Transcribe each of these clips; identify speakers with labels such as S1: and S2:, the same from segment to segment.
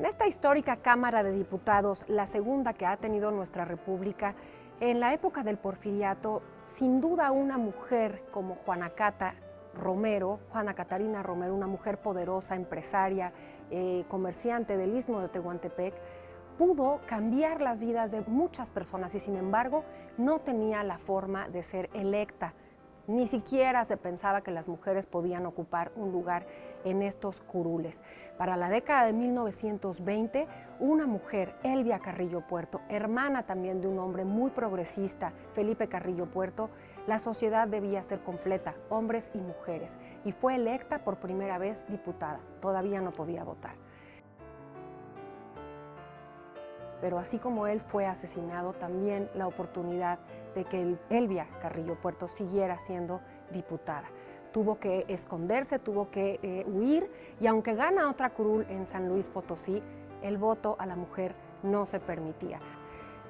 S1: En esta histórica Cámara de Diputados, la segunda que ha tenido nuestra República, en la época del Porfiriato, sin duda una mujer como Juana Catarina Romero, una mujer poderosa, empresaria, comerciante del Istmo de Tehuantepec, pudo cambiar las vidas de muchas personas y sin embargo no tenía la forma de ser electa. Ni siquiera se pensaba que las mujeres podían ocupar un lugar en estos curules. Para la década de 1920, una mujer, Elvia Carrillo Puerto, hermana también de un hombre muy progresista, Felipe Carrillo Puerto, la sociedad debía ser completa, hombres y mujeres, y fue electa por primera vez diputada. Todavía no podía votar. Pero así como él fue asesinado, también la oportunidad de que Elvia Carrillo Puerto siguiera siendo diputada. Tuvo que esconderse, tuvo que huir, y aunque gana otra curul en San Luis Potosí, el voto a la mujer no se permitía.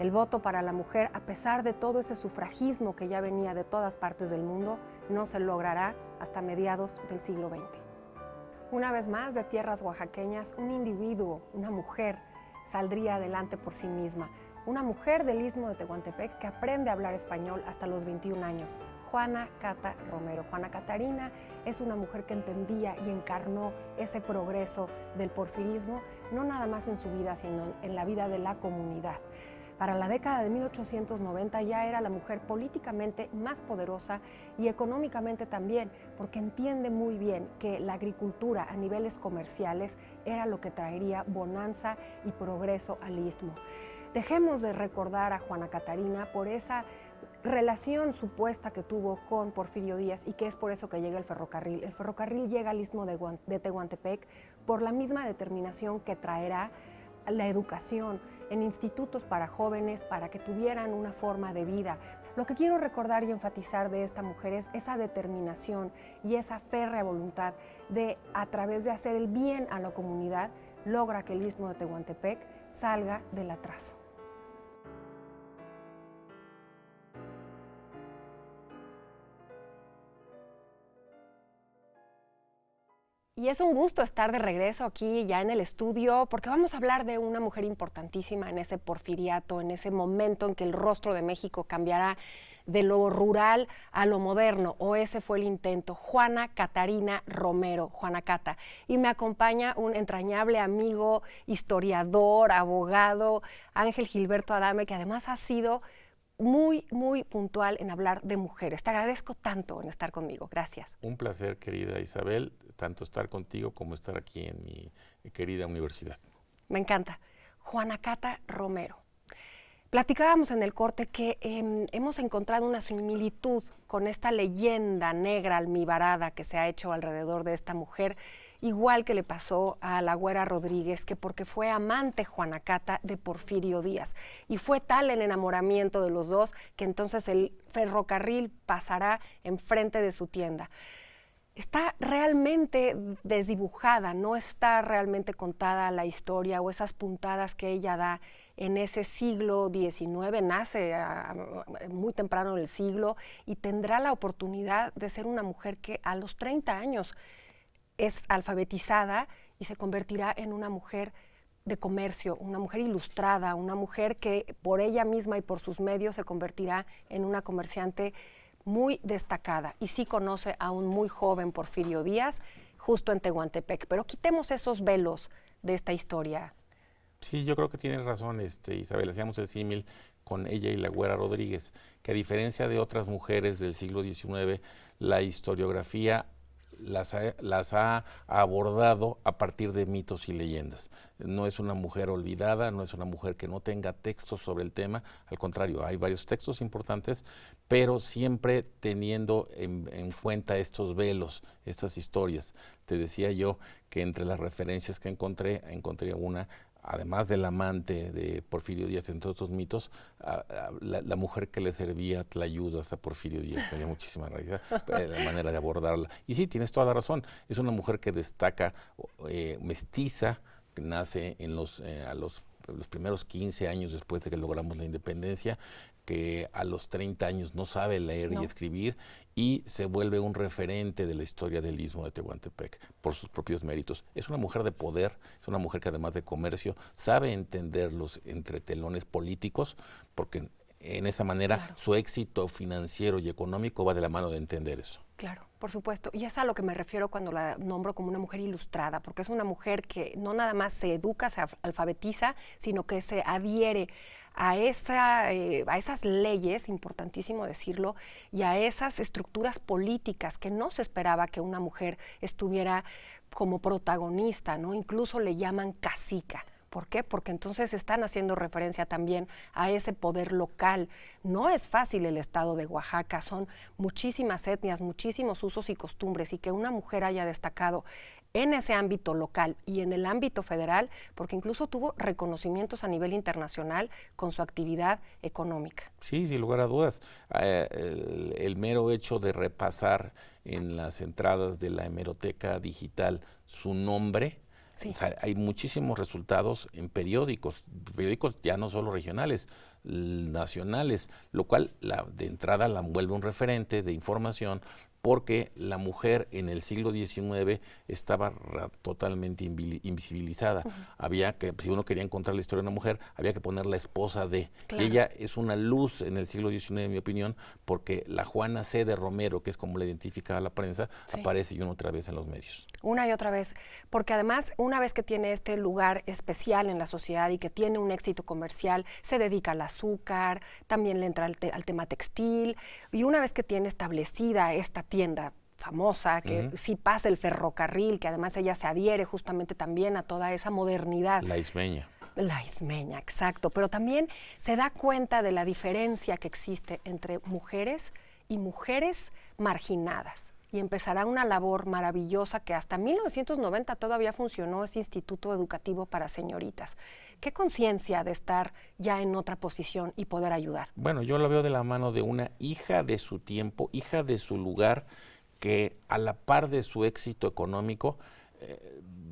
S1: El voto para la mujer, a pesar de todo ese sufragismo que ya venía de todas partes del mundo, no se logrará hasta mediados del siglo XX. Una vez más, de tierras oaxaqueñas, un individuo, una mujer, saldría adelante por sí misma. Una mujer del Istmo de Tehuantepec que aprende a hablar español hasta los 21 años, Juana Cata Romero. Juana Catarina es una mujer que entendía y encarnó ese progreso del porfirismo, no nada más en su vida, sino en la vida de la comunidad. Para la década de 1890 ya era la mujer políticamente más poderosa y económicamente también, porque entiende muy bien que la agricultura a niveles comerciales era lo que traería bonanza y progreso al istmo. Dejemos de recordar a Juana Catarina por esa relación supuesta que tuvo con Porfirio Díaz y que es por eso que llega el ferrocarril. El ferrocarril llega al istmo de Tehuantepec por la misma determinación que traerá la educación en institutos para jóvenes, para que tuvieran una forma de vida. Lo que quiero recordar y enfatizar de esta mujer es esa determinación y esa férrea voluntad de, a través de hacer el bien a la comunidad, logra que el Istmo de Tehuantepec salga del atraso. Y es un gusto estar de regreso aquí ya en el estudio, porque vamos a hablar de una mujer importantísima en ese porfiriato, en ese momento en que el rostro de México cambiará de lo rural a lo moderno, o ese fue el intento. Juana Catarina Romero, Juana Cata. Y me acompaña un entrañable amigo, historiador, abogado, Ángel Gilberto Adame, que además ha sido muy puntual en hablar de mujeres. Te agradezco tanto en estar conmigo. Gracias.
S2: Un placer, querida Isabel, tanto estar contigo como estar aquí en mi querida universidad.
S1: Me encanta. Juana Cata Romero. Platicábamos en el corte que hemos encontrado una similitud con esta leyenda negra almibarada que se ha hecho alrededor de esta mujer, igual que le pasó a la Güera Rodríguez, que porque fue amante Juana Cata de Porfirio Díaz. Y fue tal el enamoramiento de los dos que entonces el ferrocarril pasará enfrente de su tienda. Está realmente desdibujada, no está realmente contada la historia o esas puntadas que ella da en ese siglo XIX, nace muy temprano en el siglo y tendrá la oportunidad de ser una mujer que a los 30 años es alfabetizada y se convertirá en una mujer de comercio, una mujer ilustrada, una mujer que por ella misma y por sus medios se convertirá en una comerciante muy destacada y sí conoce a un muy joven Porfirio Díaz justo en Tehuantepec. Pero quitemos esos velos de esta historia.
S2: Sí, yo creo que tienes razón, Isabel, hacíamos el símil con ella y la Güera Rodríguez, que a diferencia de otras mujeres del siglo XIX, la historiografía las ha abordado a partir de mitos y leyendas. No es una mujer olvidada, no es una mujer que no tenga textos sobre el tema, al contrario, hay varios textos importantes, pero siempre teniendo en cuenta estos velos, estas historias. Te decía yo que entre las referencias que encontré una, además del amante de Porfirio Díaz, entre otros mitos, la mujer que le servía tlayudas a Porfirio Díaz, tenía muchísima raíz, la manera de abordarla. Y sí, tienes toda la razón, es una mujer que destaca, mestiza, que nace a los primeros 15 años después de que logramos la independencia, que a los 30 años no sabe leer y escribir, y se vuelve un referente de la historia del Istmo de Tehuantepec por sus propios méritos. Es una mujer de poder, es una mujer que además de comercio sabe entender los entretelones políticos, porque en esa manera su éxito financiero y económico va de la mano de entender eso.
S1: Claro, por supuesto. Y es a lo que me refiero cuando la nombro como una mujer ilustrada, porque es una mujer que no nada más se educa, se alfabetiza, sino que se adhiere a esas leyes, importantísimo decirlo, y a esas estructuras políticas que no se esperaba que una mujer estuviera como protagonista, ¿no? Incluso le llaman cacica. ¿Por qué? Porque entonces están haciendo referencia también a ese poder local. No es fácil el estado de Oaxaca, son muchísimas etnias, muchísimos usos y costumbres, y que una mujer haya destacado en ese ámbito local y en el ámbito federal, porque incluso tuvo reconocimientos a nivel internacional con su actividad económica.
S2: Sí, sin lugar a dudas. El mero hecho de repasar en las entradas de la hemeroteca digital su nombre, o sea, hay muchísimos resultados en periódicos ya no solo regionales, nacionales, lo cual de entrada la vuelve un referente de información, porque la mujer en el siglo XIX estaba totalmente invisibilizada. Había que, si uno quería encontrar la historia de una mujer, había que poner la esposa de. Y ella es una luz en el siglo XIX, en mi opinión, porque la Juana C. de Romero, que es como la identifica la prensa, aparece una otra vez en los medios.
S1: Una y otra vez, porque además, una vez que tiene este lugar especial en la sociedad y que tiene un éxito comercial, se dedica al azúcar, también le entra al tema textil, y una vez que tiene establecida esta tienda famosa, que sí pasa el ferrocarril, que además ella se adhiere justamente también a toda esa modernidad.
S2: La Ismeña.
S1: La Ismeña, exacto, pero también se da cuenta de la diferencia que existe entre mujeres y mujeres marginadas. Y empezará una labor maravillosa que hasta 1990 todavía funcionó, ese Instituto Educativo para Señoritas. ¿Qué conciencia de estar ya en otra posición y poder ayudar?
S2: Bueno, yo lo veo de la mano de una hija de su tiempo, hija de su lugar, que a la par de su éxito económico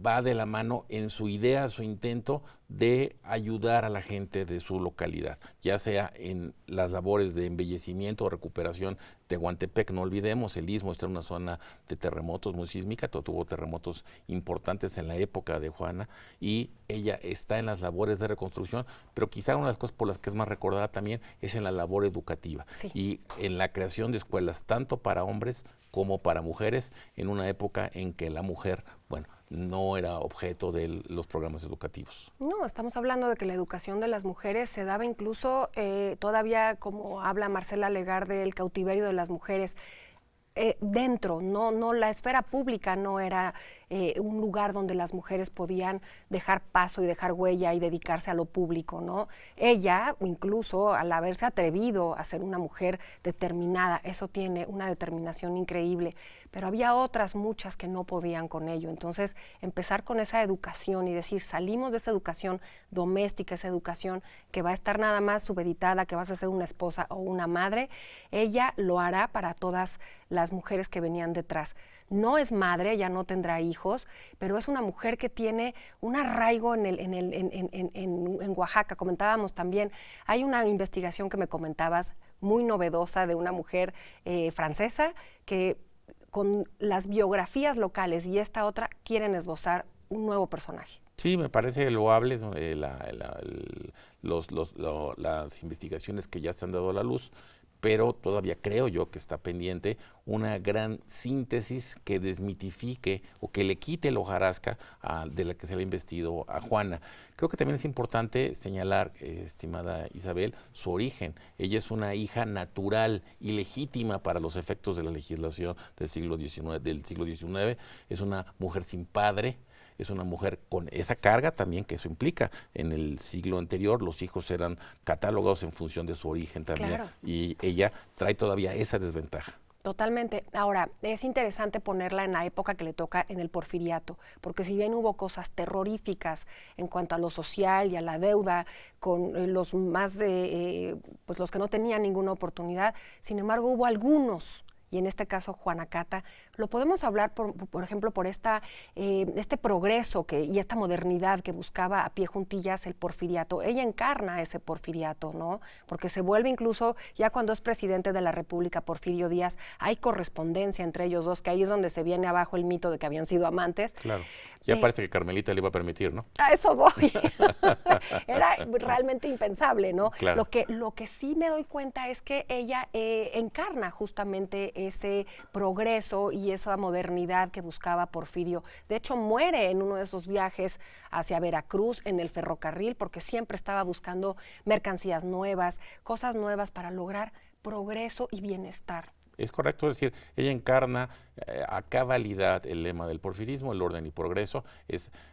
S2: va de la mano en su idea, su intento de ayudar a la gente de su localidad, ya sea en las labores de embellecimiento o recuperación de Tehuantepec. No olvidemos, el Istmo está en una zona de terremotos muy sísmica, tuvo terremotos importantes en la época de Juana, y ella está en las labores de reconstrucción, pero quizá una de las cosas por las que es más recordada también es en la labor educativa y en la creación de escuelas tanto para hombres como para mujeres, en una época en que la mujer, bueno, no era objeto de los programas educativos.
S1: No, estamos hablando de que la educación de las mujeres se daba incluso todavía, como habla Marcela Legarde, del cautiverio de las mujeres. Dentro, no la esfera pública no era un lugar donde las mujeres podían dejar paso y dejar huella y dedicarse a lo público, ¿no? Ella, incluso al haberse atrevido a ser una mujer determinada, eso tiene una determinación increíble, pero había otras muchas que no podían con ello. Entonces, empezar con esa educación y decir, salimos de esa educación doméstica, esa educación que va a estar nada más supeditada, que vas a ser una esposa o una madre, ella lo hará para todas las mujeres que venían detrás. No es madre, ya no tendrá hijos, pero es una mujer que tiene un arraigo en Oaxaca. Comentábamos también, hay una investigación que me comentabas muy novedosa de una mujer francesa que con las biografías locales y esta otra quieren esbozar un nuevo personaje.
S2: Sí, me parece loable las investigaciones que ya se han dado a la luz, pero todavía creo yo que está pendiente una gran síntesis que desmitifique o que le quite la hojarasca de la que se le ha investido a Juana. Creo que también es importante señalar, estimada Isabel, su origen. Ella es una hija natural y legítima para los efectos de la legislación del siglo XIX. Es una mujer sin padre. Es una mujer con esa carga también que eso implica. En el siglo anterior los hijos eran catalogados en función de su origen también. Claro. Y ella trae todavía esa desventaja.
S1: Totalmente. Ahora, es interesante ponerla en la época que le toca en el Porfiriato, porque si bien hubo cosas terroríficas en cuanto a lo social y a la deuda con los más pues los que no tenían ninguna oportunidad, sin embargo hubo algunos y en este caso Juana Cata, lo podemos hablar, por ejemplo, por este progreso y esta modernidad que buscaba a pie juntillas el porfiriato. Ella encarna ese porfiriato, ¿no? Porque se vuelve incluso, ya cuando es presidente de la República, Porfirio Díaz, hay correspondencia entre ellos dos, que ahí es donde se viene abajo el mito de que habían sido amantes.
S2: Claro. Ya parece que Carmelita le iba a permitir, ¿no?
S1: A eso voy. Era realmente impensable, ¿no?
S2: Claro.
S1: Lo que sí me doy cuenta es que ella encarna justamente ese progreso y esa modernidad que buscaba Porfirio. De hecho, muere en uno de esos viajes hacia Veracruz en el ferrocarril porque siempre estaba buscando mercancías nuevas, cosas nuevas para lograr progreso y bienestar.
S2: Es correcto, es decir, ella encarna a cabalidad el lema del porfirismo, el orden y progreso.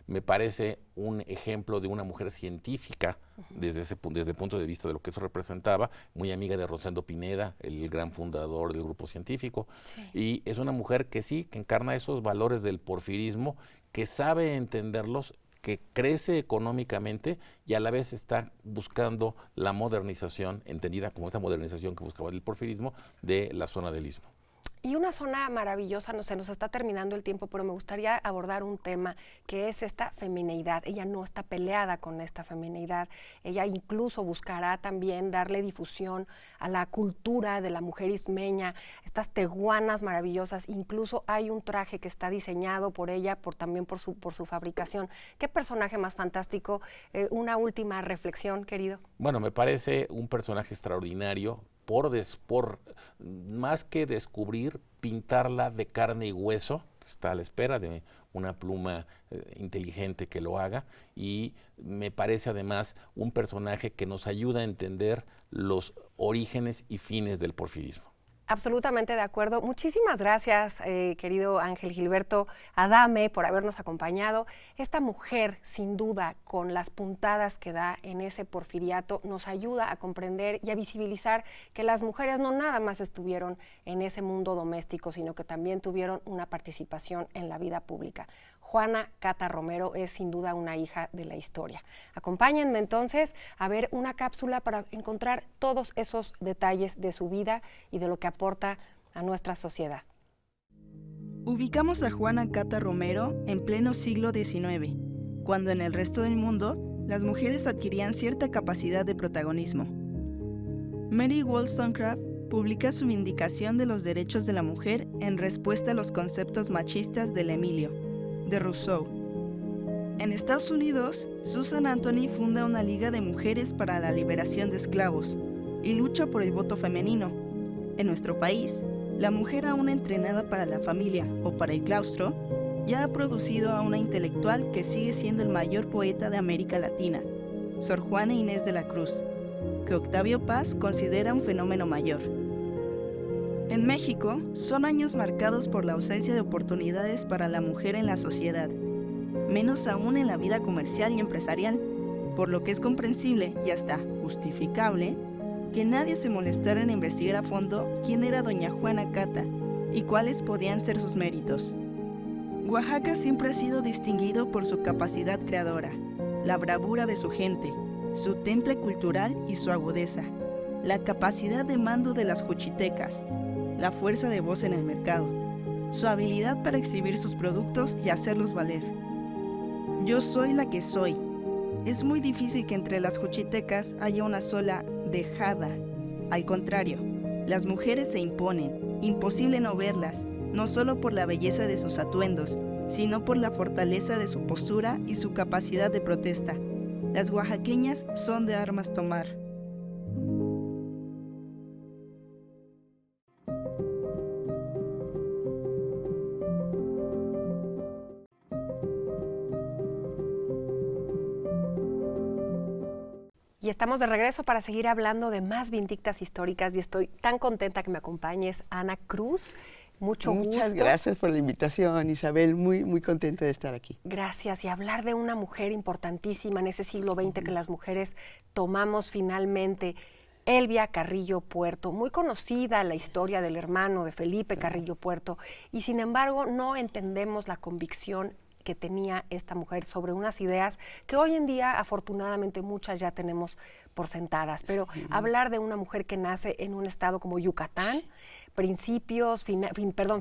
S2: Me parece un ejemplo de una mujer científica desde el punto de vista de lo que eso representaba, muy amiga de Rosendo Pineda, el gran fundador del grupo científico. Sí. Y es una mujer que sí, que encarna esos valores del porfirismo, que sabe entenderlos, que crece económicamente y a la vez está buscando la modernización, entendida como esta modernización que buscaba el porfirismo, de la zona del Istmo.
S1: Y una zona maravillosa, se nos está terminando el tiempo, pero me gustaría abordar un tema que es esta femineidad. Ella no está peleada con esta femineidad. Ella incluso buscará también darle difusión a la cultura de la mujer ismeña, estas tehuanas maravillosas. Incluso hay un traje que está diseñado por ella, también por su fabricación. ¿Qué personaje más fantástico? Una última reflexión, querido.
S2: Bueno, me parece un personaje extraordinario. Por más que descubrir, pintarla de carne y hueso, está a la espera de una pluma inteligente que lo haga, y me parece además un personaje que nos ayuda a entender los orígenes y fines del porfirismo.
S1: Absolutamente de acuerdo. Muchísimas gracias, querido Ángel Gilberto Adame, por habernos acompañado. Esta mujer, sin duda, con las puntadas que da en ese porfiriato, nos ayuda a comprender y a visibilizar que las mujeres no nada más estuvieron en ese mundo doméstico, sino que también tuvieron una participación en la vida pública. Juana Cata Romero es sin duda una hija de la historia. Acompáñenme entonces a ver una cápsula para encontrar todos esos detalles de su vida y de lo que aporta a nuestra sociedad.
S3: Ubicamos a Juana Cata Romero en pleno siglo XIX, cuando en el resto del mundo las mujeres adquirían cierta capacidad de protagonismo. Mary Wollstonecraft publica su Vindicación de los Derechos de la Mujer en respuesta a los conceptos machistas del Emilio, de Rousseau. En Estados Unidos, Susan Anthony funda una liga de mujeres para la liberación de esclavos y lucha por el voto femenino. En nuestro país, la mujer aún entrenada para la familia o para el claustro ya ha producido a una intelectual que sigue siendo el mayor poeta de América Latina, Sor Juana Inés de la Cruz, que Octavio Paz considera un fenómeno mayor. En México, son años marcados por la ausencia de oportunidades para la mujer en la sociedad, menos aún en la vida comercial y empresarial, por lo que es comprensible y hasta justificable que nadie se molestara en investigar a fondo quién era doña Juana Cata y cuáles podían ser sus méritos. Oaxaca siempre ha sido distinguido por su capacidad creadora, la bravura de su gente, su temple cultural y su agudeza, la capacidad de mando de las juchitecas, la fuerza de voz en el mercado, su habilidad para exhibir sus productos y hacerlos valer. Yo soy la que soy. Es muy difícil que entre las juchitecas haya una sola dejada. Al contrario, las mujeres se imponen, imposible no verlas, no solo por la belleza de sus atuendos, sino por la fortaleza de su postura y su capacidad de protesta. Las oaxaqueñas son de armas tomar.
S1: Y estamos de regreso para seguir hablando de más Vindictas históricas y estoy tan contenta que me acompañes, Ana Cruz. Mucho gusto.
S4: Muchas gracias por la invitación, Isabel. Muy, muy contenta de estar aquí.
S1: Gracias. Y hablar de una mujer importantísima en ese siglo XX que las mujeres tomamos finalmente. Elvia Carrillo Puerto, muy conocida la historia del hermano de Felipe Carrillo Puerto, y sin embargo no entendemos la convicción que tenía esta mujer sobre unas ideas que hoy en día afortunadamente muchas ya tenemos por sentadas, pero hablar de una mujer que nace en un estado como Yucatán,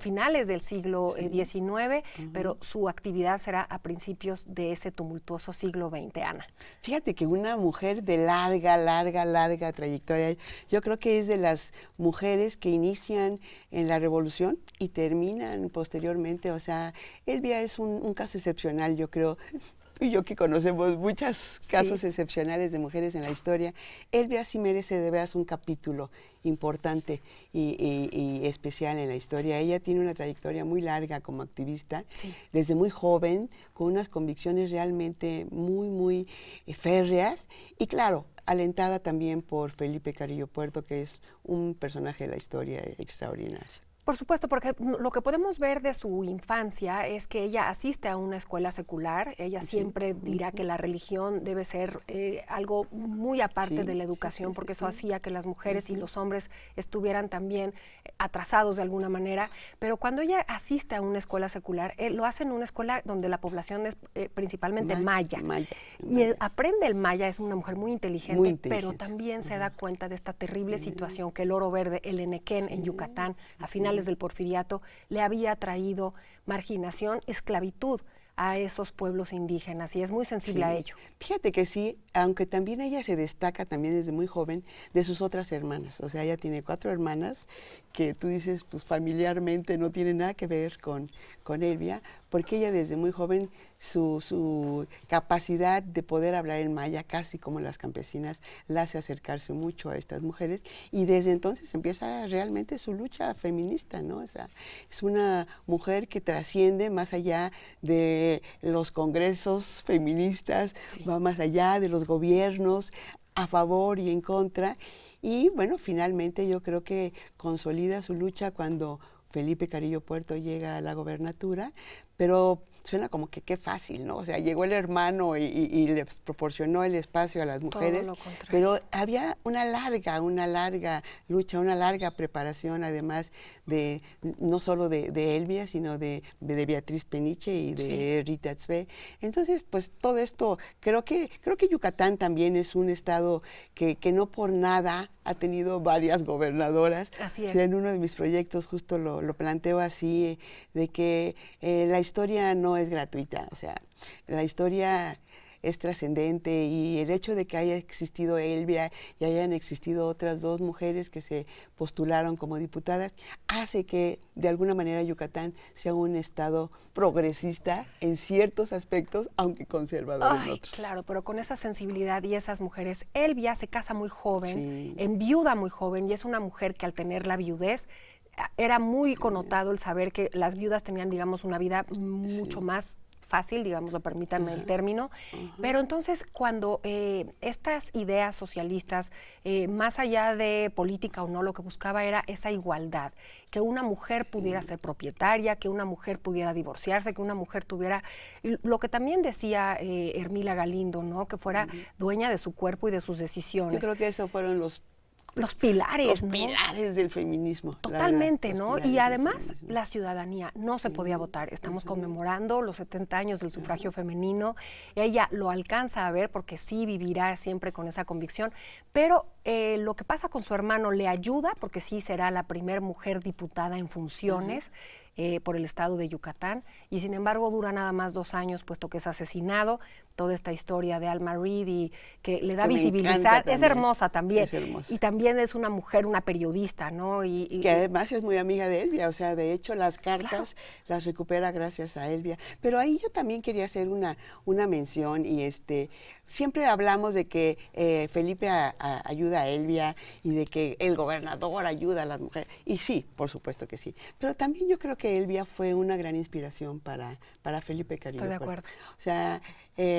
S1: finales del siglo XIX, pero su actividad será a principios de ese tumultuoso siglo XX, Ana.
S4: Fíjate que una mujer de larga trayectoria, yo creo que es de las mujeres que inician en la Revolución y terminan posteriormente, o sea, Elvia es un caso excepcional, yo creo. Tú y yo que conocemos muchos casos excepcionales de mujeres en la historia, Elvia sí merece de veras un capítulo importante y especial en la historia. Ella tiene una trayectoria muy larga como activista, desde muy joven, con unas convicciones realmente muy férreas y claro, alentada también por Felipe Carrillo Puerto, que es un personaje de la historia extraordinario.
S1: Por supuesto, porque lo que podemos ver de su infancia es que ella asiste a una escuela secular. Ella siempre dirá que la religión debe ser algo muy aparte de la educación, porque eso hacía que las mujeres y los hombres estuvieran también atrasados de alguna manera. Pero cuando ella asiste a una escuela secular, lo hace en una escuela donde la población es principalmente maya. Y aprende el maya, es una mujer muy inteligente, pero también se da cuenta de esta terrible situación que el oro verde, el enequén en Yucatán, a finales del Porfiriato, le había traído marginación, esclavitud a esos pueblos indígenas y es muy sensible a ello.
S4: Fíjate que sí, aunque también ella se destaca también desde muy joven de sus otras hermanas, o sea, ella tiene 4 hermanas que tú dices, pues familiarmente no tiene nada que ver con Elvia, porque ella desde muy joven, su capacidad de poder hablar en maya, casi como las campesinas, la hace acercarse mucho a estas mujeres y desde entonces empieza realmente su lucha feminista, ¿no? O sea, es una mujer que trasciende más allá de los congresos feministas, va más allá de los gobiernos a favor y en contra. Y bueno, finalmente yo creo que consolida su lucha cuando Felipe Carrillo Puerto llega a la gobernatura, pero suena como que qué fácil, ¿no? O sea, llegó el hermano y les proporcionó el espacio a las mujeres, pero había una larga lucha, una larga preparación, además de no solo de Elvia, sino de Beatriz Peniche y de Rita Tzvé. Entonces, pues todo esto, creo que Yucatán también es un estado que no por nada ha tenido varias gobernadoras.
S1: Así es.
S4: O sea, en uno de mis proyectos justo lo planteo así, de que la historia no es gratuita, o sea, la historia es trascendente y el hecho de que haya existido Elvia y hayan existido otras 2 mujeres que se postularon como diputadas hace que de alguna manera Yucatán sea un estado progresista en ciertos aspectos, aunque conservador en otros.
S1: Claro, pero con esa sensibilidad y esas mujeres, Elvia se casa muy joven, enviuda muy joven y es una mujer que al tener la viudez era muy connotado el saber que las viudas tenían, digamos, una vida mucho más fácil, digamos, permítanme el término, pero entonces cuando estas ideas socialistas, más allá de política o no, lo que buscaba era esa igualdad, que una mujer pudiera ser propietaria, que una mujer pudiera divorciarse, que una mujer tuviera, lo que también decía Hermila Galindo, ¿no? Que fuera dueña de su cuerpo y de sus decisiones.
S4: Yo creo que esos fueron los
S1: pilares,
S4: ¿no? Pilares del feminismo.
S1: Totalmente, ¿no? Y además la ciudadanía, no se podía votar. Estamos conmemorando los 70 años del sufragio femenino. Ella lo alcanza a ver porque sí vivirá siempre con esa convicción, pero lo que pasa con su hermano le ayuda porque sí será la primer mujer diputada en funciones por el estado de Yucatán y sin embargo dura nada más 2 años puesto que es asesinado. Toda esta historia de Alma Reed y que le da visibilidad, es hermosa también.
S4: Es hermosa.
S1: Y también es una mujer, una periodista, ¿no? Y
S4: que además es muy amiga de Elvia, o sea, de hecho las cartas las recupera gracias a Elvia. Pero ahí yo también quería hacer una mención y siempre hablamos de que Felipe ayuda a Elvia y de que el gobernador ayuda a las mujeres. Y sí, por supuesto que sí. Pero también yo creo que Elvia fue una gran inspiración para Felipe Carrillo Puerto.
S1: Estoy de acuerdo.
S4: O sea,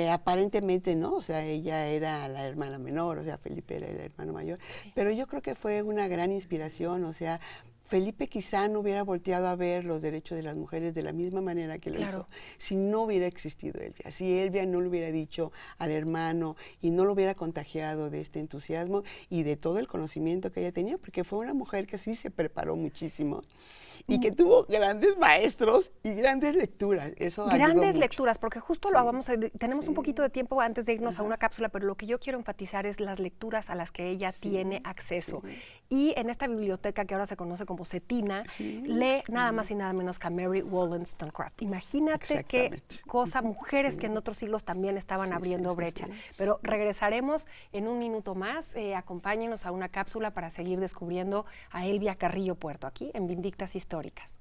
S4: aparentemente no, o sea, ella era la hermana menor, o sea, Felipe era el hermano mayor, pero yo creo que fue una gran inspiración, o sea, Felipe quizá no hubiera volteado a ver los derechos de las mujeres de la misma manera que lo hizo si no hubiera existido Elvia, si Elvia no le hubiera dicho al hermano y no lo hubiera contagiado de este entusiasmo y de todo el conocimiento que ella tenía, porque fue una mujer que sí se preparó muchísimo y que tuvo grandes maestros y grandes lecturas. Eso
S1: grandes lecturas, porque justo lo vamos tenemos un poquito de tiempo antes de irnos a una cápsula, pero lo que yo quiero enfatizar es las lecturas a las que ella tiene acceso. Y en esta biblioteca que ahora se conoce como como Cetina, lee nada más y nada menos que a Mary Wollstonecraft. Imagínate qué cosa, mujeres que en otros siglos también estaban abriendo brecha. Pero regresaremos en un minuto más. Acompáñenos a una cápsula para seguir descubriendo a Elvia Carrillo Puerto, aquí en Vindictas Históricas.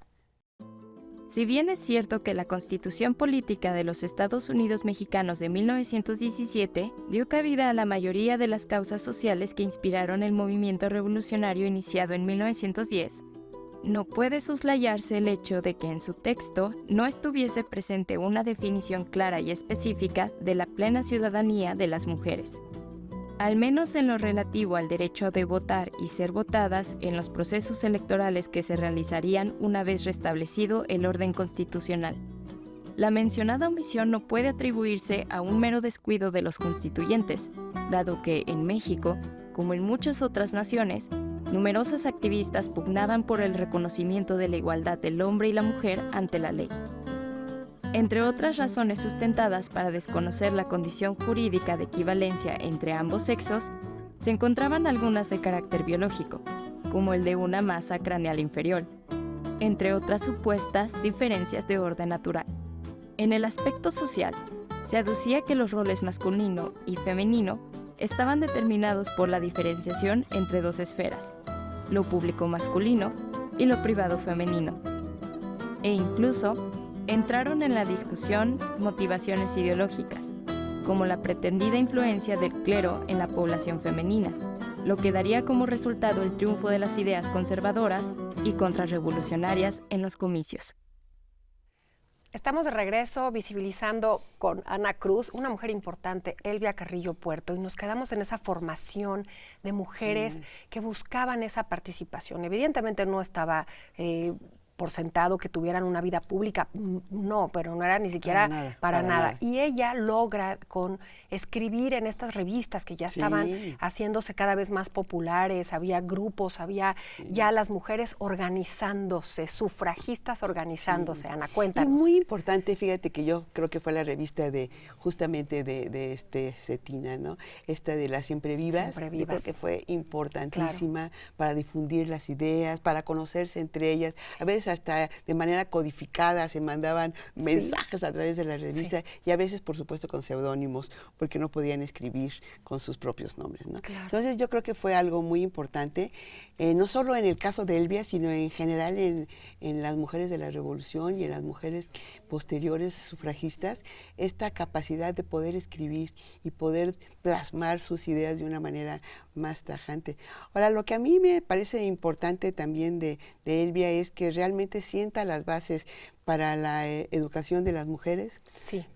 S5: Si bien es cierto que la Constitución Política de los Estados Unidos Mexicanos de 1917 dio cabida a la mayoría de las causas sociales que inspiraron el movimiento revolucionario iniciado en 1910, no puede soslayarse el hecho de que en su texto no estuviese presente una definición clara y específica de la plena ciudadanía de las mujeres, al menos en lo relativo al derecho de votar y ser votadas en los procesos electorales que se realizarían una vez restablecido el orden constitucional. La mencionada omisión no puede atribuirse a un mero descuido de los constituyentes, dado que en México, como en muchas otras naciones, numerosas activistas pugnaban por el reconocimiento de la igualdad del hombre y la mujer ante la ley. Entre otras razones sustentadas para desconocer la condición jurídica de equivalencia entre ambos sexos, se encontraban algunas de carácter biológico, como el de una masa craneal inferior, entre otras supuestas diferencias de orden natural. En el aspecto social, se aducía que los roles masculino y femenino estaban determinados por la diferenciación entre dos esferas, lo público masculino y lo privado femenino, e incluso entraron en la discusión motivaciones ideológicas, como la pretendida influencia del clero en la población femenina, lo que daría como resultado el triunfo de las ideas conservadoras y contrarrevolucionarias en los comicios.
S1: Estamos de regreso visibilizando con Ana Cruz, una mujer importante, Elvia Carrillo Puerto, y nos quedamos en esa formación de mujeres que buscaban esa participación. Evidentemente no estaba por sentado que tuvieran una vida pública, no, pero no era ni siquiera para nada. Y ella logra con escribir en estas revistas que ya estaban haciéndose cada vez más populares, había grupos, había ya las mujeres organizándose, sufragistas organizándose. Ana, cuéntanos.
S4: Y muy importante, fíjate que yo creo que fue la revista de justamente de Cetina, ¿no? Esta de las Siempre Vivas, yo creo que fue importantísima para difundir las ideas, para conocerse entre ellas. A veces hasta de manera codificada se mandaban mensajes a través de la revista y a veces, por supuesto, con seudónimos, porque no podían escribir con sus propios nombres, ¿no? Entonces yo creo que fue algo muy importante, no solo en el caso de Elvia, sino en general en las mujeres de la Revolución y en las mujeres posteriores sufragistas, esta capacidad de poder escribir y poder plasmar sus ideas de una manera más tajante. Ahora, lo que a mí me parece importante también de Elvia es que realmente sienta las bases para la educación de las mujeres,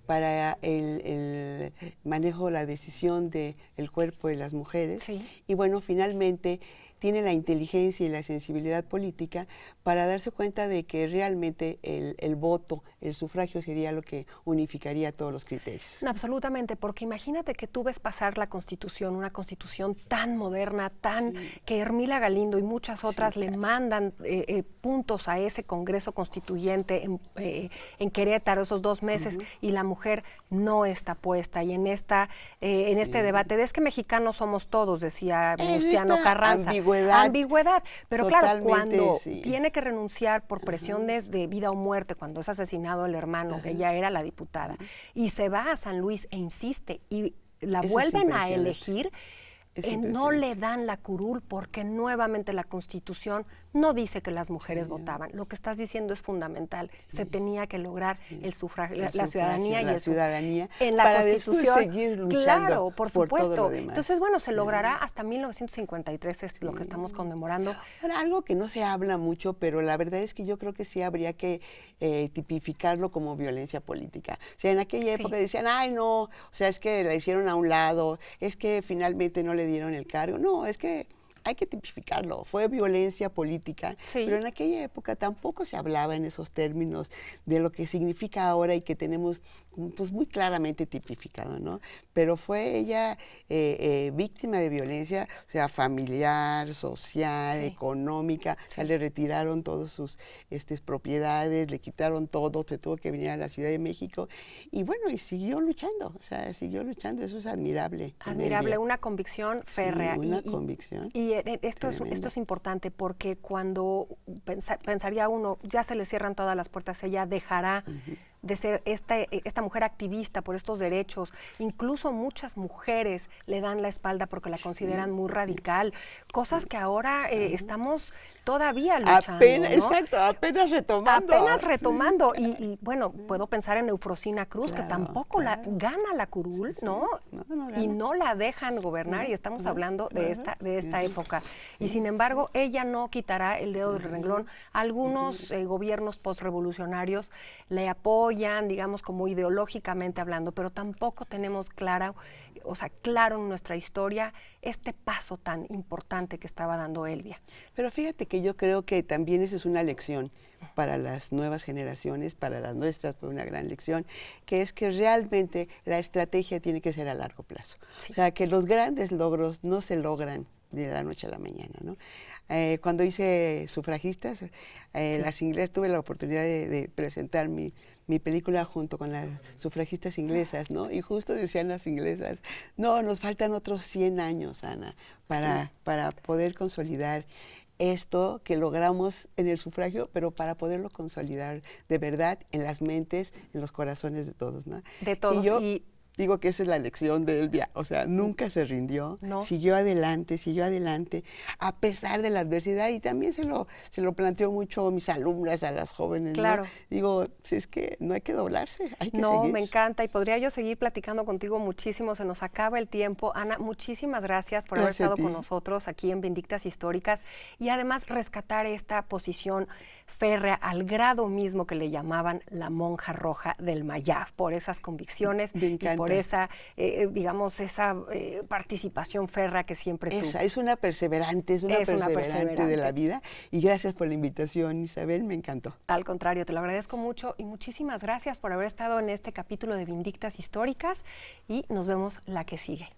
S4: para el manejo, la decisión del cuerpo de las mujeres, y bueno, finalmente tiene la inteligencia y la sensibilidad política para darse cuenta de que realmente el voto, el sufragio sería lo que unificaría todos los criterios.
S1: Absolutamente, porque imagínate que tú ves pasar la Constitución, una Constitución tan moderna, tan que Ermila Galindo y muchas otras le mandan puntos a ese Congreso Constituyente en Querétaro esos 2 meses y la mujer no está puesta. Y en este debate, es que mexicanos somos todos, decía Venustiano Carranza. Ambigüedad. Pero claro, cuando tiene que renunciar por presiones de vida o muerte, cuando es asesinado el hermano, que ella era la diputada, y se va a San Luis e insiste, y la vuelven a elegir, no le dan la curul porque nuevamente la Constitución no dice que las mujeres votaban. Lo que estás diciendo es fundamental. Se tenía que lograr el sufragio, la ciudadanía y el
S4: ciudadanía
S1: en la
S4: para
S1: Constitución.
S4: Seguir luchando.
S1: Claro, por supuesto.
S4: Por todo lo demás.
S1: Entonces, bueno, se logrará hasta 1953, es lo que estamos conmemorando.
S4: Ahora, algo que no se habla mucho, pero la verdad es que yo creo que sí habría que tipificarlo como violencia política. O sea, en aquella época decían, ay, no, o sea, es que la hicieron a un lado, es que finalmente no le dieron el cargo. No, es que hay que tipificarlo, fue violencia política, pero en aquella época tampoco se hablaba en esos términos de lo que significa ahora y que tenemos pues muy claramente tipificado, ¿no? Pero fue ella víctima de violencia, o sea, familiar, social, económica, o sea, le retiraron todas sus propiedades, le quitaron todo, se tuvo que venir a la Ciudad de México y bueno, y siguió luchando, o sea, siguió luchando, eso es admirable.
S1: Admirable, una convicción férrea.
S4: Sí, una convicción.
S1: Y Sí, esto es importante porque cuando pensaría uno, ya se le cierran todas las puertas, ella dejará de ser esta mujer activista por estos derechos. Incluso muchas mujeres le dan la espalda porque la consideran muy radical, cosas que ahora estamos todavía luchando, ¿no?
S4: Exacto, apenas retomando.
S1: Apenas retomando. Y bueno, puedo pensar en Eufrosina Cruz, que tampoco gana la curul, ¿no? Y no la dejan gobernar, y estamos hablando de esta época. Y sin embargo, ella no quitará el dedo del renglón. Algunos gobiernos postrevolucionarios le apoyan, digamos, como ideológicamente hablando, pero tampoco tenemos claro en nuestra historia este paso tan importante que estaba dando Elvia.
S4: Pero fíjate que yo creo que también esa es una lección para las nuevas generaciones, para las nuestras fue una gran lección, que es que realmente la estrategia tiene que ser a largo plazo. Sí. O sea, que los grandes logros no se logran de la noche a la mañana, ¿no? Cuando hice Sufragistas, las inglesas, tuve la oportunidad de presentar mi película junto con las sufragistas inglesas, ¿no? Y justo decían las inglesas, no, nos faltan otros 100 años, Ana, para poder consolidar esto que logramos en el sufragio, pero para poderlo consolidar de verdad en las mentes, en los corazones de todos, ¿no?
S1: De todos.
S4: Y yo digo que esa es la lección de Elvia, o sea, nunca se rindió, siguió adelante, a pesar de la adversidad, y también se lo planteó mucho mis alumnas, a las jóvenes,
S1: claro.
S4: ¿no? Digo, si es que no hay que doblarse, hay que seguir.
S1: No, me encanta, y podría yo seguir platicando contigo muchísimo, se nos acaba el tiempo. Ana, muchísimas gracias por haber estado con nosotros aquí en Vindictas Históricas, y además rescatar esta posición férrea al grado mismo que le llamaban la monja roja del Mayab, por esas convicciones y por esa, digamos, esa participación férrea que siempre tuvo.
S4: Es una perseverante, es una perseverante de la vida, y gracias por la invitación, Isabel, me encantó.
S1: Al contrario, te lo agradezco mucho, y muchísimas gracias por haber estado en este capítulo de Vindictas Históricas, y nos vemos la que sigue.